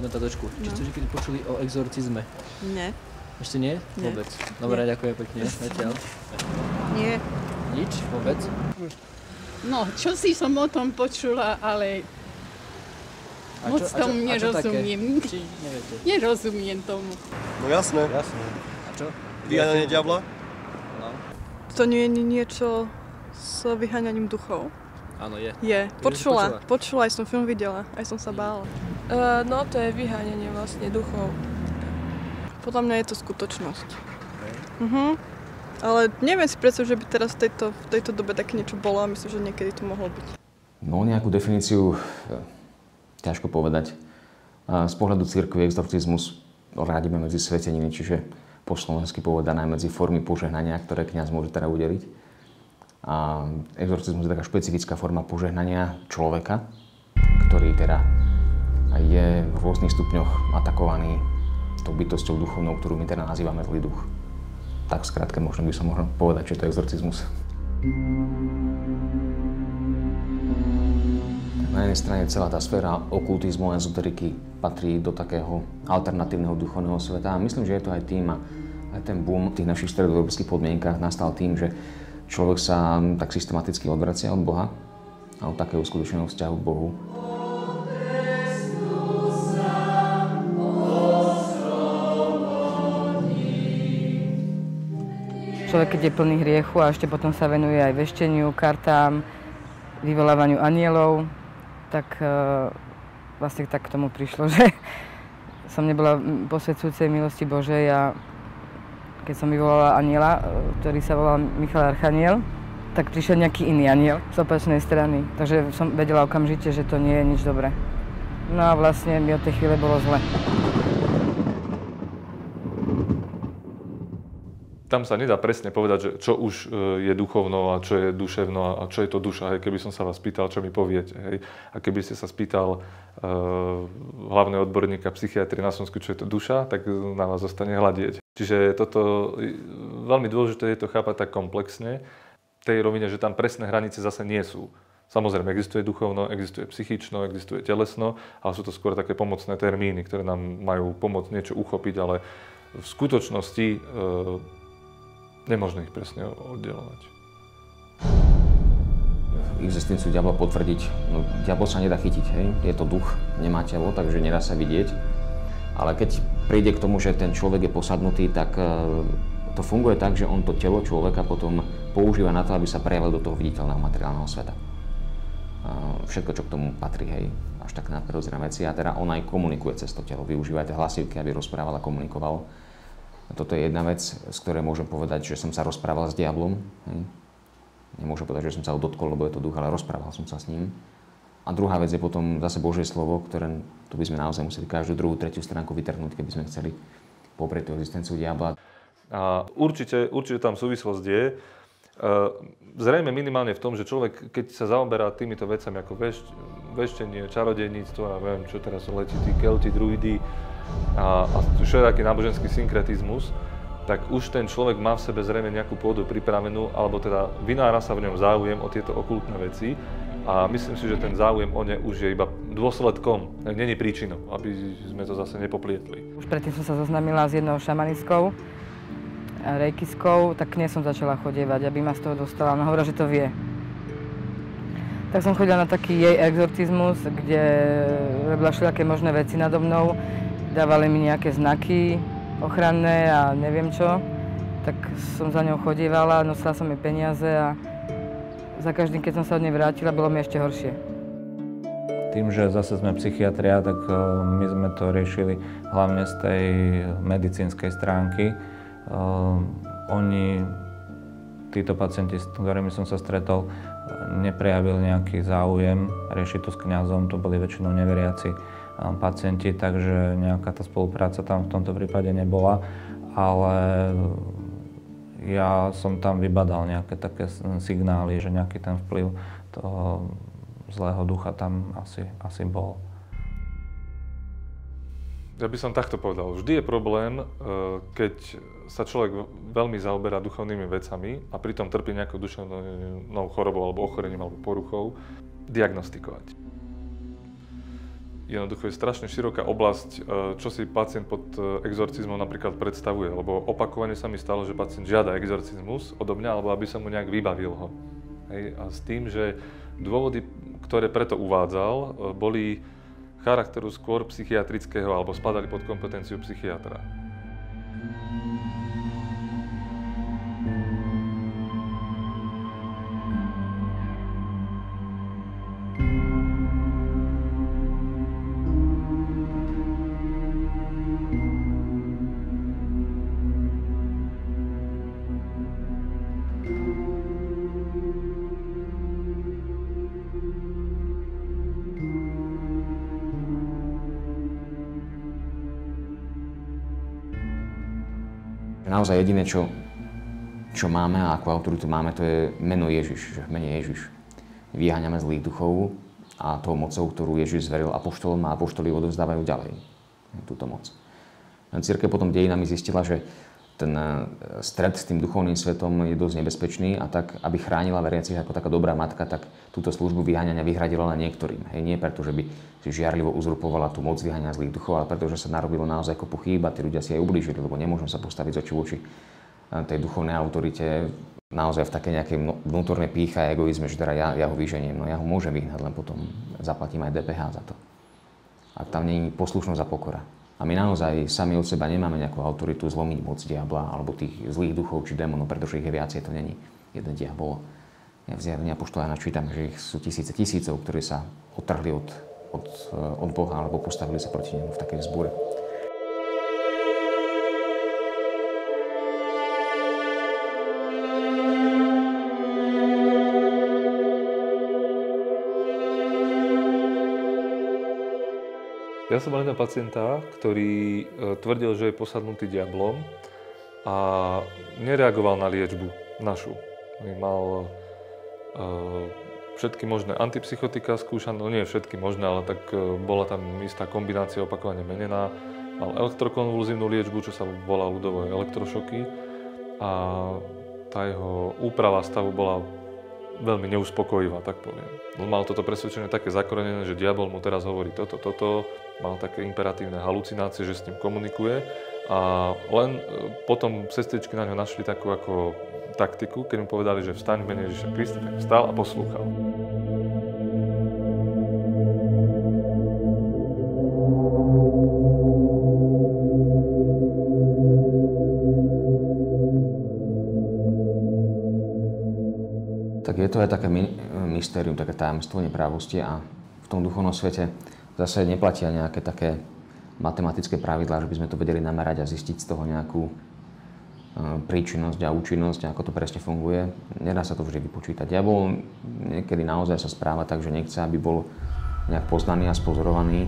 jednu tátočku. Či ste už kedy počuli o exorcizme? Nie. Ešte nie? Nie. Vôbec. Dobre, ďakujem pekne. Zatiaľ. Nie. Nič? Vôbec? No, čo si som o tom počula, ale moc tomu nerozumiem. Či neviete? Nerozumiem tomu. No jasné. Jasné. A čo? Vyháňanie diabla? No. To nie je niečo s vyháňaním duchov? Áno, je. Je. Počula, aj som film videla, aj som sa bála. No, to je vyháňanie vlastne duchov. Podľa mňa je to skutočnosť. Ale neviem si predstaviť, že by teraz v tejto dobe také niečo bolo a myslím, že niekedy to mohlo byť. No, nejakú definíciu ťažko povedať. Z pohľadu cirkvi exorcizmus rádime medzi sveteniny, čiže po slovensky povedané medzi formy požehnania, ktoré kňaz môže teda udeliť. A exorcizmus je taká špecifická forma požehnania človeka, ktorý teda je v rôznych stupňoch atakovaný tou bytosťou duchovnou, ktorú my teda nazývame zlý duch. Tak skrátke možno by som mohol povedať, že to je exorcizmus. Na jednej strane celá tá sféra okultizmu a ezoteriky patrí do takého alternatívneho duchovného sveta. A myslím, že je to aj tým, a aj ten boom v tých našich stredoeurópskych podmienkach nastal tým, že človek sa tak systematicky odvracia od Boha a od takého skutočného vzťahu k Bohu. Človek, keď je plný hriechu a ešte potom sa venuje aj vešteniu, kartám, vyvolávaniu anielov, tak vlastne tak k tomu prišlo, že som nebola posvedzujúcej milosti Božej a keď som vyvolala aniela, ktorý sa volal Michal Archaniel, tak prišiel nejaký iný aniel z opačnej strany. Takže som vedela okamžite, že to nie je nič dobré. No a vlastne mi od tej chvíle bolo zle. Tam sa nedá presne povedať, že čo už je duchovno a čo je duševno a čo je to duša. Hej. Keby som sa vás pýtal, čo mi poviete. Hej. A keby ste sa spýtal hlavného odborníka psychiatrie na Slovensku, čo je to duša, tak na vás zostane hľadieť. Čiže toto, veľmi dôležité je to chápať tak komplexne, v tej rovine, že tam presné hranice zase nie sú. Samozrejme, existuje duchovno, existuje psychično, existuje telesno, ale sú to skôr také pomocné termíny, ktoré nám majú pomôcť niečo uchopiť, ale v skutočnosti nemožno ich presne oddelovať. Existenciu diabla potvrdiť, no diabol sa nedá chytiť, hej? Je to duch, nemá telo, takže nedá sa vidieť. Ale keď príde k tomu, že ten človek je posadnutý, tak to funguje tak, že on to telo človeka potom používa na to, aby sa prejavil do toho viditeľného materiálneho sveta. Všetko, čo k tomu patrí, hej, až tak nadprirodzené veci. A teda on aj komunikuje cez to telo, využíva tie hlasivky, aby rozprával a komunikoval. A toto je jedna vec, z ktorej môžem povedať, že som sa rozprával s diablom. Hej. Nemôžem povedať, že som sa ho dotkol, lebo je to duch, ale rozprával som sa s ním. A druhá vec je potom zase Božie slovo, ktoré tu by sme naozaj museli každú druhú, tretiu stránku vytrhnúť, keby sme chceli poprieť tú existenciu diabla. A určite tam súvislosť je. Zrejme minimálne v tom, že človek, keď sa zaoberá týmito vecami ako veštenie, čarodejníctvo, a neviem, čo teraz letí tí kelti, druidy a všelijaký náboženský synkretizmus, tak už ten človek má v sebe zrejme nejakú pôdu pripravenú, alebo teda vynára sa v ňom záujem o tieto okultné veci. A myslím si, že ten záujem o ne už je iba dôsledkom, nie je príčinou, aby sme to zase nepoplietli. Už predtým som sa zoznámila s jednou šamanistkou, rejkiskou, tak k nej som začala chodievať, aby ma z toho dostala. Ona hovorila, že to vie. Tak som chodila na taký jej exorcizmus, kde robila všelijaké možné veci nado mnou. Dávali mi nejaké znaky ochranné a neviem čo. Tak som za ňou chodievala, nosila som jej peniaze a za každým, keď som sa od nej vrátila, bolo mi ešte horšie. Tým, že zase sme psychiatria, tak my sme to riešili hlavne z tej medicínskej stránky. Títo pacienti, s ktorými som sa stretol, neprejavili nejaký záujem riešiť to s kňazom, to boli väčšinou neveriaci pacienti, takže nejaká tá spolupráca tam v tomto prípade nebola, ale ja som tam vybadal nejaké také signály, že nejaký ten vplyv toho zlého ducha tam asi bol. Ja by som takto povedal. Vždy je problém, keď sa človek veľmi zaoberá duchovnými vecami a pritom trpí nejakou duševnou chorobou alebo ochorením alebo poruchou, diagnostikovať. Jednoducho je strašne široká oblasť, čo si pacient pod exorcizmom napríklad predstavuje, lebo opakovane sa mi stalo, že pacient žiada exorcizmus odo mňa, alebo aby som mu nejak vybavil ho. Hej? A s tým, že dôvody, ktoré preto uvádzal, boli charakteru skôr psychiatrického alebo spadali pod kompetenciu psychiatra. Naozaj jediné, čo máme a akú autoritu máme, to je meno Ježiš, že v mene Ježiš vyháňame zlých duchov a tou mocou, ktorú Ježiš zveril apoštolom a apoštoli odovzdávajú ďalej túto moc. Cirkev potom dejinami zistila, že ten stret s tým duchovným svetom je dosť nebezpečný a tak, aby chránila veriacich ako taká dobrá matka, tak túto službu vyháňania vyhradila len niektorým. Hej, nie preto, že by si žiarlivo uzurpovala tú moc vyháňania zlých duchov, ale preto, že sa narobilo naozaj kopu chýb a tí ľudia si aj ublížili, lebo nemôžu sa postaviť z očí v oči tej duchovnej autorite naozaj v takej nejakej vnútornej pýche a egoizme, že teda ja ho vyženiem. No ja ho môžem vyhnať, len potom zaplatím aj DPH za to. Ak tam nie je poslušnosť a pokora. A my naozaj sami od seba nemáme nejakú autoritu zlomiť moc diabla alebo tých zlých duchov či démonov, pretože ich je viacej, to není jeden diabol. Ja v Zjavení apoštola načítam, že ich sú tisícov, ktorí sa odtrhli od Boha alebo postavili sa proti nemu v takej vzbure. Ja som mal jedného pacienta, ktorý tvrdil, že je posadnutý diablom a nereagoval na liečbu našu. Mal všetky možné antipsychotika skúšané, no nie všetky možné, ale tak bola tam istá kombinácia opakovane menená. Mal elektrokonvulzívnu liečbu, čo sa volá ľudovo elektrošoky a tá jeho úprava stavu bola veľmi neuspokojivá, tak poviem. On mal toto presvedčenie také zakorenené, že diabol mu teraz hovorí toto, mal také imperatívne halucinácie, že s ním komunikuje a len potom sestričky na ňo našli takú ako taktiku, keď mu povedali, že vstaň v mene Ježiša Krista, tak vstal a poslúchal. Tak je to aj také mystérium, také tajomstvo neprávosti a v tom duchovnom svete zase neplatia nejaké také matematické pravidlá, že by sme to vedeli namerať a zistiť z toho nejakú príčinnosť a účinnosť, ako to presne funguje. Nedá sa to vždy vypočítať. Diabol niekedy naozaj sa správa tak, že nechce, aby bol nejak poznaný a spozorovaný.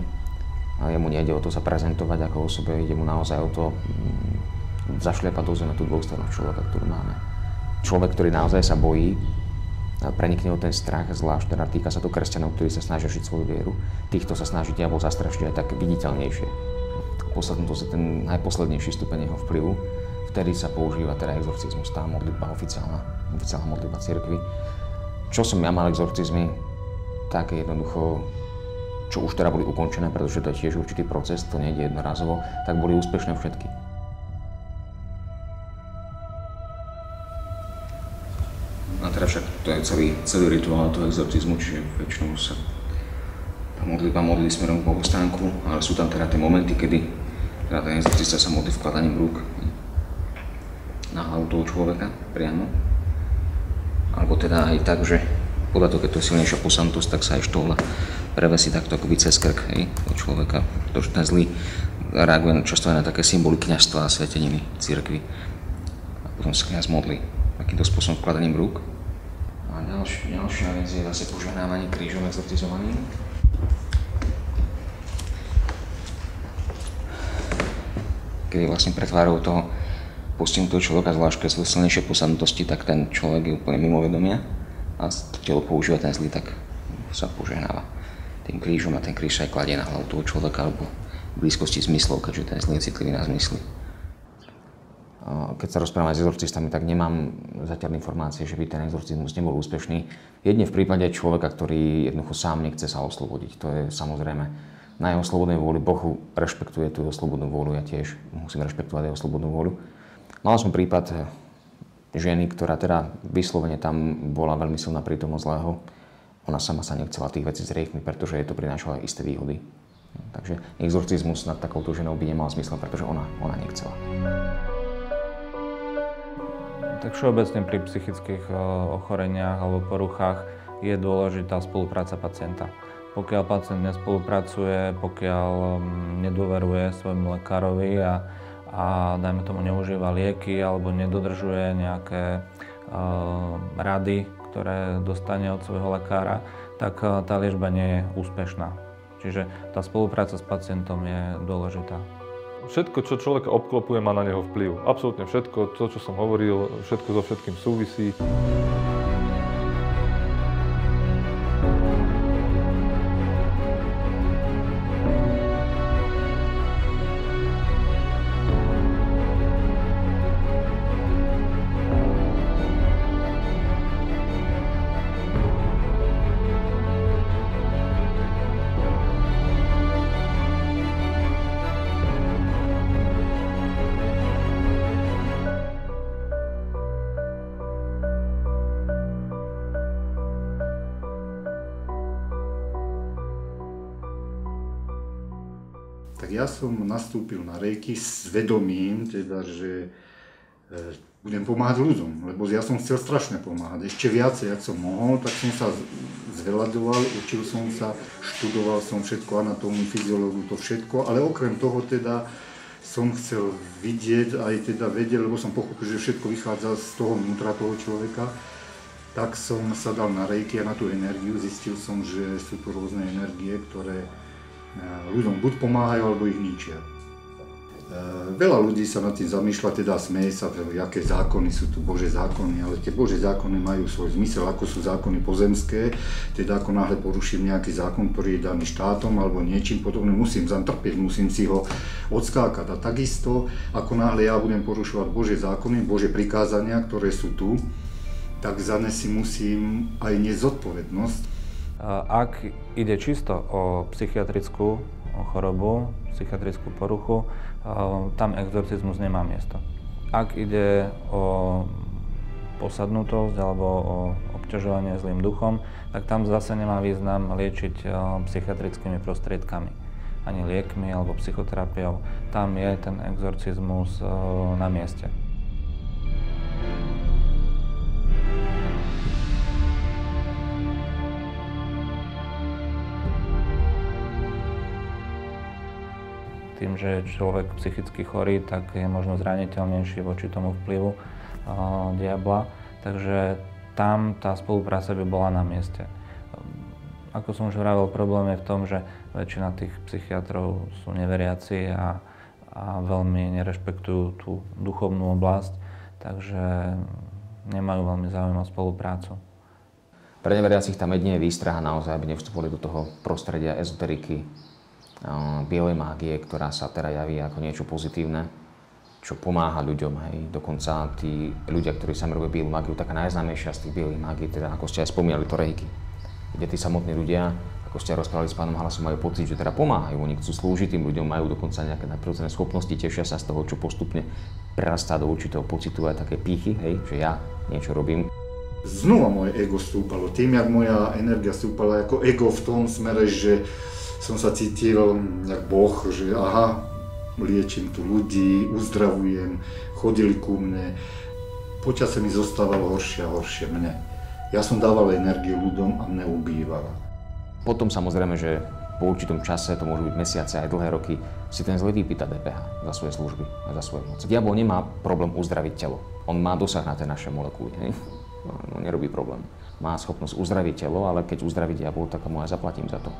A jemu nejde o to sa prezentovať ako osobe, ide mu naozaj o to zašliepať do zeme tú dôstojnosť človeka, ktorú máme. Človek, ktorý naozaj sa bojí, prenikne o ten strach, zvlášť teda týka sa to kresťanov, ktorí sa snažia žiť svoju vieru. Týchto sa snaží diabol zastrašiť aj tak viditeľnejšie. Poslednú to je ten najposlednejší stupeň jeho vplyvu. Vtedy sa používa teda exorcizmus, tá modlitba oficiálna modlitba cirkvi. Čo som ja mal exorcizmy, tak jednoducho, čo už teda boli ukončené, pretože to je tiež určitý proces, to nejde jednorazovo, tak boli úspešné všetky. A teda však to je celý rituál toho exorcizmu, čiže väčšinou sa tá modlitba modlí smerom k bohostánku, ale sú tam teda tie momenty, kedy teda ten exorcista sa modlí vkladaním rúk na hlavu toho človeka priamo. Alebo teda aj tak, že podľa toho, keď to je silnejšia posadnutosť, tak sa aj štohla prevesí takto akoby cez krk, hej, toho človeka. Pretože ten zlý reaguje často aj na také symboly kňazstva a sveteniny cirkvi. A potom sa kňaz modlí takýmto spôsobom vkladaním rúk. A ďalšia vec je zase požehnávanie krížom exorcizovaným. Keď vlastne pretvárou toho postihnutého človeka, zvlášť keď sú silnejšie posadnutosti, tak ten človek je úplne mimo vedomia a telo používa ten zlý, tak sa požehnáva tým krížom a ten kríž sa aj kladie na hlavu toho človeka alebo v blízkosti zmyslov, keďže ten zlý je citlivý na zmysly. Keď sa rozprávam aj s exorcistami, tak nemám zatiaľ informácie, že by ten exorcizmus nebol úspešný. Jedine v prípade človeka, ktorý jednoducho sám nechce sa oslobodiť. To je samozrejme na jeho slobodnej vôli. Boh rešpektuje tú jeho slobodnú vôľu, ja tiež musím rešpektovať jeho slobodnú vôľu. Mal som prípad ženy, ktorá teda vyslovene tam bola veľmi silná prítomnosť zlého. Ona sama sa nechcela tých vecí zrieknúť, pretože jej to prinášalo aj isté výhody. Takže exorcizmus nad takouto ženou by nemal zmysel, pretože ona nechcela. Tak všeobecne pri psychických ochoreniach alebo poruchách je dôležitá spolupráca pacienta. Pokiaľ pacient nespolupracuje, pokiaľ nedôveruje svojmu lekárovi a dajme tomu neužíva lieky alebo nedodržuje nejaké rady, ktoré dostane od svojho lekára, tak tá liečba nie je úspešná. Čiže tá spolupráca s pacientom je dôležitá. Všetko, čo človeka obklopuje, má na neho vplyv. Absolútne všetko, to, čo som hovoril, všetko so všetkým súvisí. Tak ja som nastúpil na rejky s vedomím, teda, že budem pomáhať ľuďom, lebo ja som chcel strašne pomáhať. Ešte viacej, ak som mohol, tak som sa zveľadoval, učil som sa, študoval som všetko, anatómiu, fyziológiu, to všetko, ale okrem toho teda som chcel vidieť, aj teda vedieť, lebo som pochopil, že všetko vychádza z toho vnútra toho človeka, tak som sa dal na rejky a na tú energiu. Zistil som, že sú tu rôzne energie, ktoré ľuďom buď pomáhajú, alebo ich ničia. Veľa ľudí sa nad tým zamýšľa, teda smeje sa, aké zákony sú tu Božie zákony, ale tie Božie zákony majú svoj zmysel, ako sú zákony pozemské, teda ako náhle poruším nejaký zákon, ktorý je daný štátom alebo niečím podobným, musím zatrpieť, musím si ho odskákať. A takisto, ako náhle ja budem porušovať Božie zákony, Božie prikázania, ktoré sú tu, tak za ne si musím aj nezodpovednosť. Ak ide čisto o psychiatrickú chorobu, psychiatrickú poruchu, tam exorcizmus nemá miesto. Ak ide o posadnutosť alebo o obťažovanie zlým duchom, tak tam zase nemá význam liečiť psychiatrickými prostriedkami, ani liekmi alebo psychoterapiou. Tam je ten exorcizmus na mieste. Tým, že je človek psychicky chorý, tak je možno zraniteľnejší voči tomu vplyvu diabla. Takže tam tá spolupráca by bola na mieste. Ako som už vravel, problém je v tom, že väčšina tých psychiatrov sú neveriaci a veľmi nerešpektujú tú duchovnú oblasť, takže nemajú veľmi záujem o spoluprácu. Pre neveriacich tam jedine je výstraha naozaj, aby nevstupovali do toho prostredia ezoteriky, bielej mágie, ktorá sa teda javí ako niečo pozitívne, čo pomáha ľuďom. Hej. Dokonca tí ľudia, ktorí sami robia bielú mágiu, taká najznámejšia z tých bielých mágií, teda ako ste aj spomínali, to rejky. Kde tí samotní ľudia, ako ste rozprávali s pánom Halasom, majú pocit, že teda pomáhajú. Oni chcú slúžiť tým ľuďom, majú dokonca nejaké nadprirodzené schopnosti, tešia sa z toho, čo postupne prerastá do určitého pocitu aj také pýchy, hej, že ja niečo robím. Znova moje ego stúpalo. Tým, jak moja energia stúpala ako ego v tom smere, že som sa cítil jak Boh, že aha, liečím tu ľudí, uzdravujem, chodili ku mne. Počasie mi zostávalo horšie a horšie mne. Ja som dával energiu ľuďom a mne ubývala. Potom samozrejme, že po určitom čase, to môžu byť mesiace aj dlhé roky, si ten zle vypýta DPH za svoje služby a za svoje moci. Diabol nemá problém uzdraviť telo. On má dosah na tie naše molekuly, hej? No, nerobí problém. Má schopnosť uzdraviť telo, ale keď uzdraví diabol, tak mu aj zaplatím za to.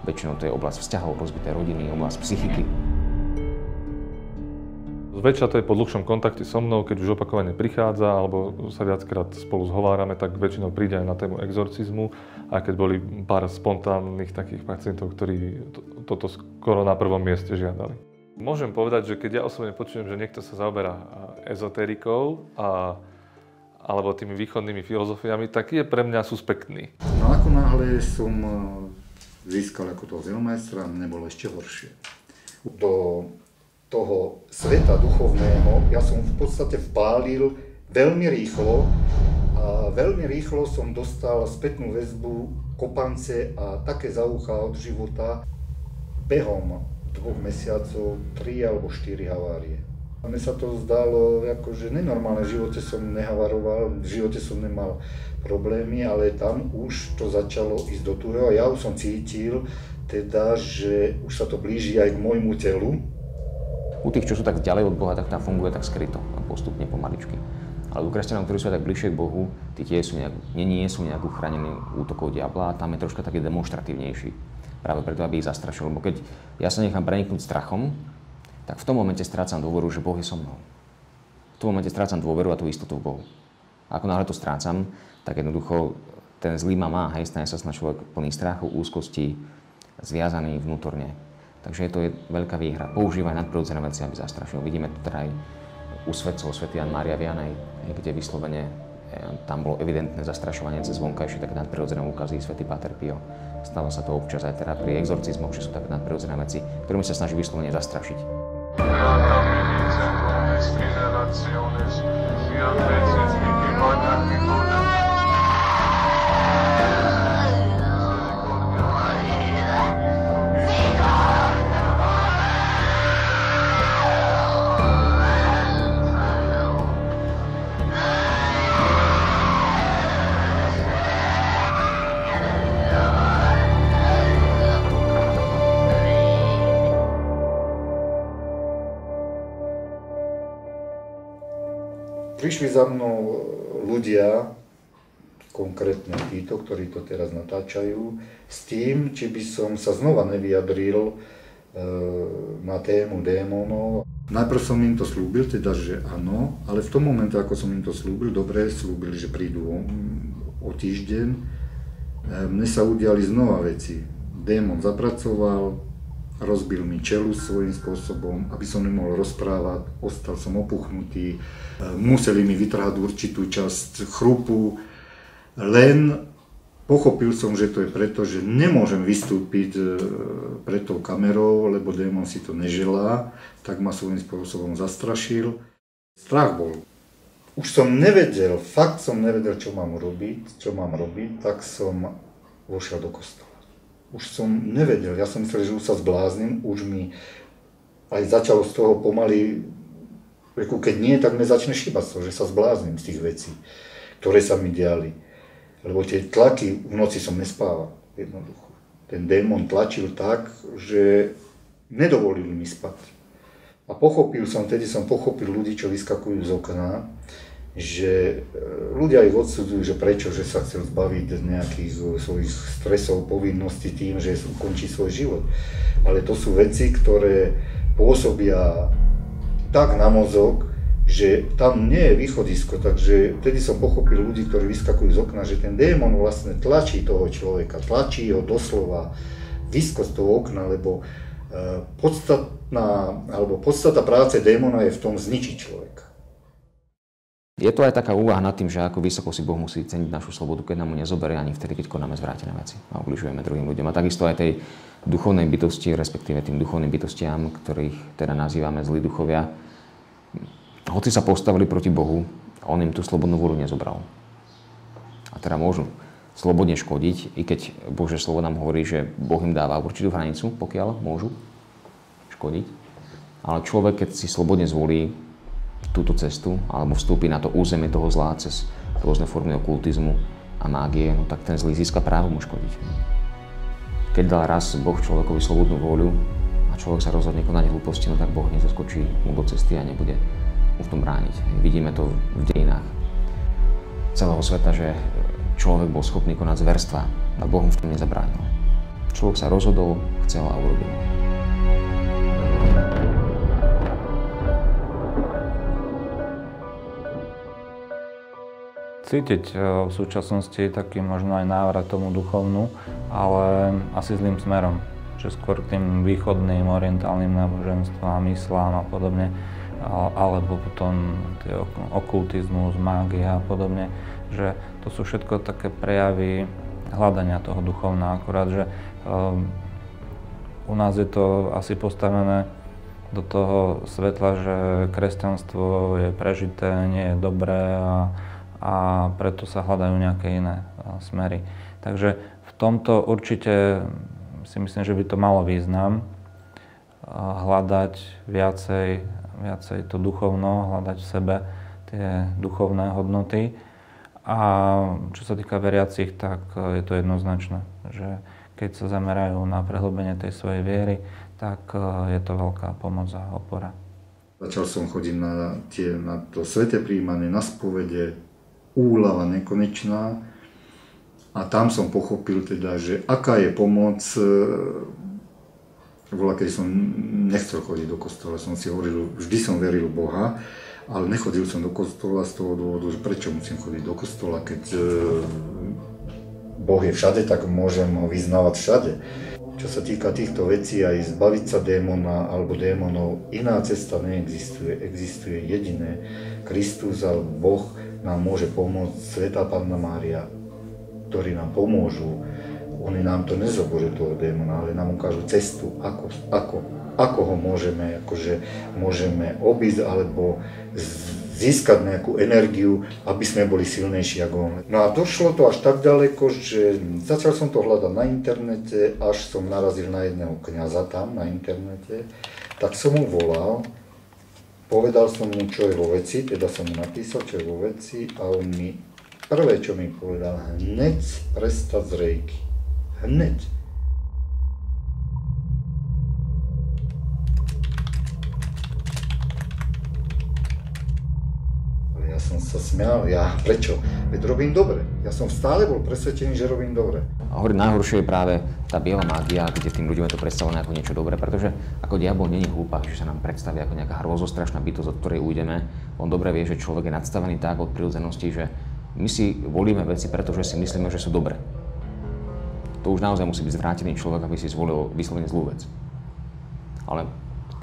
Väčšinou to je oblasť vzťahov, rozbité rodiny, oblasť psychiky. Zväčša to je po dlhšom kontakte so mnou, keď už opakovane prichádza, alebo sa viackrát spolu zhovárame, tak väčšinou príde aj na tému exorcizmu. A keď boli pár spontánnych takých pacientov, ktorí toto skoro na prvom mieste žiadali. Môžem povedať, že keď ja osobne počujem, že niekto sa zaoberá ezoterikou alebo tými východnými filozofiami, tak je pre mňa suspektný. No ako náhle som získal ako toho zelmajstra, nebolo ešte horšie. Do toho sveta duchovného ja som v podstate vpálil veľmi rýchlo a veľmi rýchlo som dostal spätnú väzbu, kopance a také zauchá od života. Behom 2 mesiacov 3 alebo 4 havárie. A mne sa to zdalo, akože nenormálne, v živote som nehavaroval, v živote som nemal problémy, ale tam už to začalo ísť do tuhého a ja už som cítil, teda, že už sa to blíži aj k môjmu telu. U tých, čo sú tak ďalej od Boha, tak tam funguje tak skryto, postupne, pomaličky. Ale u kresťanov, ktorí sú tak bližšie k Bohu, tí nie sú nejak uchránení útokov diabla a tam je troška taký demonstratívnejší. Práve preto, aby ich zastrašil. Lebo keď ja sa nechám preniknúť strachom, tak v tom momente strácam dôveru, že Boh je so mnou. V tom momente strácam dôveru a tú istotu v Bohu. A ako náhle to strácam, tak jednoducho ten zlý ma má, hej, stane sa človek plný strachu, úzkosti, zviazaný vnútorne. Takže to je veľká výhra. Používaj nadprirodzené veci, aby zastrašil. Vidíme to teda aj u svätcov, svätý Ján Mária Vianney, kde vyslovene tam bolo evidentné zastrašovanie cez vonkajšie také nadprirodzené úkazy, svätý Páter Pio. Stáva sa to občas aj teda pri exorcizmoch, že sú také nadprirodzené veci, ktorými sa snaží vyslovene zastrašiť. Prišli za mnou ľudia, konkrétne títo, ktorí to teraz natáčajú, s tým, či by som sa znova nevyjadril na tému démonov. Najprv som im to slúbil, teda, že áno, ale v tom momente, ako som im to slúbil, dobre, slúbili, že prídu o týždeň, mne sa udiali znova veci. Démon zapracoval, rozbil mi čeľusť svojím spôsobom, aby som nemohol rozprávať, ostal som opuchnutý, museli mi vytrhať určitú časť chrupu, len pochopil som, že to je preto, že nemôžem vystúpiť pred tou kamerou, lebo démon si to neželá, tak ma svojím spôsobom zastrašil. Strach bol. Už som nevedel, fakt som nevedel, čo mám robiť, tak som vošiel do kostola. Už som nevedel, ja som myslel, že už sa zbláznim, už mi aj začalo z toho pomaly, keď nie, tak mi začne šíbať to, že sa zbláznim z tých vecí, ktoré sa mi diali. Lebo tie tlaky, v noci som nespával, jednoducho. Ten démon tlačil tak, že nedovolili mi spať. A vtedy som pochopil ľudí, čo vyskakujú z okna, že ľudia ich odsudzujú, že prečo, že sa chcel zbaviť nejakých svojich stresov, povinností tým, že ukončí svoj život. Ale to sú veci, ktoré pôsobia tak na mozog, že tam nie je východisko. Takže vtedy som pochopil ľudí, ktorí vyskakujú z okna, že ten démon vlastne tlačí toho človeka, tlačí ho doslova vysko z toho okna, lebo podstata práce démona je v tom zničiť človeka. Je to aj taká úvaha nad tým, že ako vysoko si Boh musí ceniť našu slobodu, keď nám mu nezoberie ani vtedy, keď konáme zvrátené veci a ubližujeme druhým ľuďom. A takisto aj tej duchovnej bytosti, respektíve tým duchovným bytostiam, ktorých teda nazývame zlí duchovia, hoci sa postavili proti Bohu, on im tú slobodnú vôľu nezobral. A teda môžu slobodne škodiť, i keď Božie slovo nám hovorí, že Boh im dáva určitú hranicu, pokiaľ môžu škodiť. Ale človek, keď si slobodne zvolí túto cestu, alebo vstúpi na to územie toho zlá cez rôzne formy okultizmu a mágie, no tak ten zlý získa právo mu škodiť. Keď dal raz Boh človekovi slobodnú vôľu a človek sa rozhodne konať hlúposti, no tak Boh nezaskočí mu do cesty a nebude mu v tom brániť. Vidíme to v dejinách celého sveta, že človek bol schopný konať zverstva a Boh mu v tom nezabránil. Človek sa rozhodol, chcel a urobil. Cítiť v súčasnosti taký možno aj návrat tomu duchovnú, ale asi zlým smerom. Že skôr k tým východným, orientálnym náboženstvám, islám a podobne, alebo potom okultizmus, mágia a podobne, že to sú všetko také prejavy hľadania toho duchovna. Akurát, že u nás je to asi postavené do toho svetla, že kresťanstvo je prežité, nie je dobré a preto sa hľadajú nejaké iné smery. Takže v tomto určite si myslím, že by to malo význam hľadať viacej to duchovno, hľadať v sebe tie duchovné hodnoty. A čo sa týka veriacich, tak je to jednoznačné, že keď sa zamerajú na prehlbenie tej svojej viery, tak je to veľká pomoc a opora. Začal som chodiť na to sväté prijímanie, na spovede, úľava nekonečná. A tam som pochopil teda, že aká je pomoc. Keď som nechcel chodiť do kostola, som si hovoril, vždy som veril v Boha, ale nechodil som do kostola z toho dôvodu, že prečo musím chodiť do kostola, keď Boh je všade, tak môžem ho vyznávať všade. Čo sa týka týchto vecí, aj zbaviť sa démona alebo démonov, iná cesta neexistuje. Existuje jediné. Kristus a Boh nám môže pomôcť, Svätá Panna Mária, ktorí nám pomôžu. Oni nám to nezoboria toho démona, ale nám ukážu cestu, ako ho môžeme obísť alebo získať nejakú energiu, aby sme boli silnejší ako on. No a došlo to až tak ďaleko, že začal som to hľadať na internete, až som narazil na jedného kňaza tam na internete, tak som mu volal, povedal som mu, čo je vo veci, teda som mu napísal, čo je vo veci a on mi prvé, čo mi povedal, hneď prestať z rejky. Hneď. Ale ja som sa smial, prečo? Veď robím dobre. Ja som stále bol presvedčený, že robím dobre. A hovorím, najhoršie je práve tá biela mágia, kde tým ľuďom je to predstavené ako niečo dobré, pretože ako diabol není hlúpak, že sa nám predstaví ako nejaká hrozostrašná bytosť, od ktorej ujdeme. On dobre vie, že človek je nadstavený tak od prirodzenosti, že my si volíme veci, pretože si myslíme, že sú dobré. To už naozaj musí byť zvrátený človek, aby si zvolil vyslovene zlú vec. Ale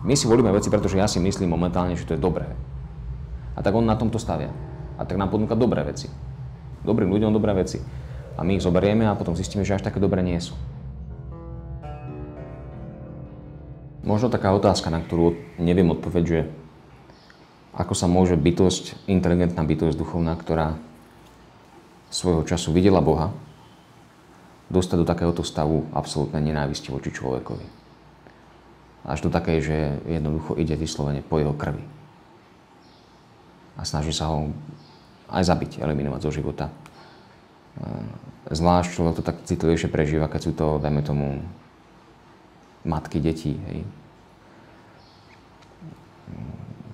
my si volíme veci, pretože ja si myslím momentálne, že to je dobré. A tak on na tomto stavia. A tak nám ponúka dobré veci. Dobrým ľuďom dobré veci. A my ich zoberieme a potom zistíme, že až také dobré nie sú. Možno taká otázka, na ktorú neviem odpovedať, že ako sa môže bytosť, inteligentná bytosť duchovná, ktorá svojho času videla Boha, dostať do takéhoto stavu absolútnej nenávisti voči človekovi. Až do takej, že jednoducho ide vyslovene po jeho krvi. A snaží sa ho aj zabiť, eliminovať zo života. Zvlášť človek to tak citlivejšie prežíva, keď sú to, dajme tomu, matky detí, hej.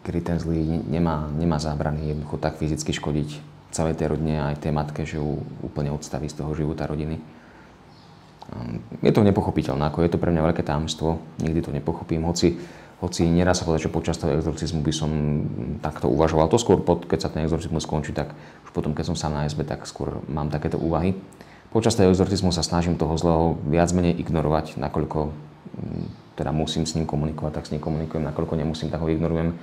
Kedy ten zlý nemá zábrany jednoducho tak fyzicky škodiť celej tej rodine aj tej matke, že ju úplne odstaví z toho života rodiny. Je to nepochopiteľné, ako je to pre mňa veľké tajomstvo, nikdy to nepochopím, hoci nedá sa povedať, že počas toho exorcizmu by som takto uvažoval. To skôr, keď sa ten exorcizmus skončí, tak už potom, keď som sám na izbe, tak skôr mám takéto úvahy. Počas toho exorcizmu sa snažím toho zlého viac menej ignorovať, nakoľko teda musím s ním komunikovať, tak s ním komunikujem, nakoľko nemusím, tak ho ignorujem.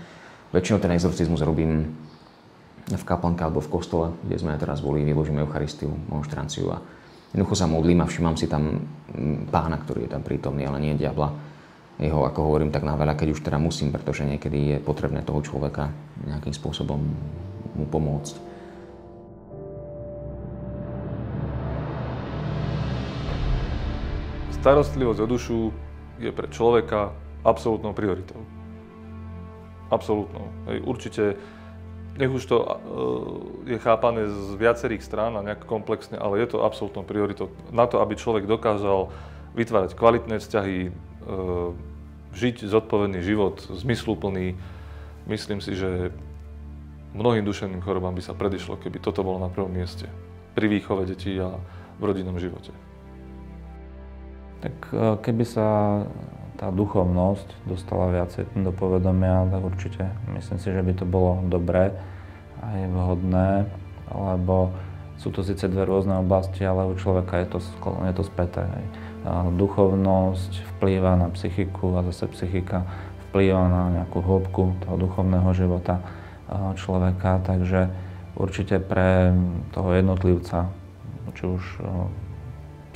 Väčšinou ten exorcizmus robím v kaplnke alebo v kostole, kde sme teraz boli, vyložíme Eucharistiu, monštranciu a jednoducho sa modlím a všímam si tam Pána, ktorý je tam prítomný, ale nie diabla. Jeho, ako hovorím, tak na veľa, keď už teda musím, pretože niekedy je potrebné toho človeka nejakým spôsobom mu pomôcť. Starostlivosť o dušu je pre človeka absolútnou prioritou. Absolútnou. Určite, nech už to je chápané z viacerých strán a nejak komplexne, ale je to absolútnou prioritou. Na to, aby človek dokázal vytvárať kvalitné vzťahy, žiť zodpovedný život, zmysluplný, myslím si, že mnohým duševným chorobám by sa predišlo, keby toto bolo na prvom mieste. Pri výchove detí a v rodinnom živote. Tak keby sa tá duchovnosť dostala viacej do povedomia, tak určite myslím si, že by to bolo dobré aj vhodné, lebo sú to síce dve rôzne oblasti, ale u človeka je to späté. Duchovnosť vplýva na psychiku a zase psychika vplýva na nejakú hĺbku toho duchovného života človeka, takže určite pre toho jednotlivca, či už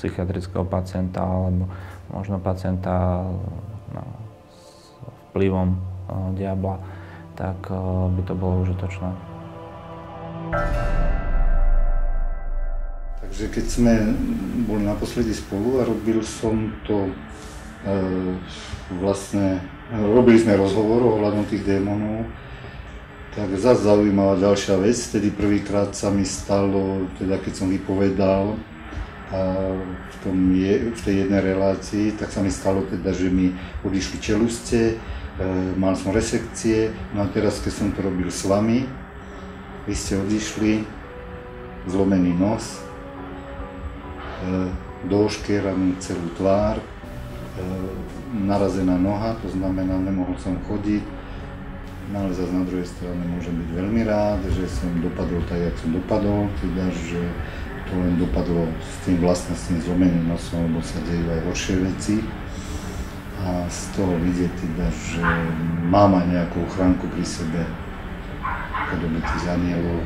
psychiatrického pacienta alebo možno pacienta s vplyvom diabla, tak by to bolo užitočné. Takže keď sme boli naposledy spolu a robil som to robili sme rozhovor ohľadom tých démonov, tak zase zaujímavá ďalšia vec. Vtedy prvýkrát sa mi stalo, teda keď som vypovedal v tej jednej relácii, tak sa mi stalo teda, že mi odišli čelustie, mal som resekcie, no a teraz keď som to robil s vami, vy ste odišli, zlomený nos, dooškieraný celú tvár, narazená noha, to znamená, nemohol som chodiť, ale zase na druhej strane môžem byť veľmi rád, že som dopadol tak, jak som dopadol, teda, že to len dopadlo s tým zlomeným nosom, lebo sa dejú aj horšie veci. A z toho vidieť teda, že mám aj nejakú ochránku pri sebe, podobne tých anielov.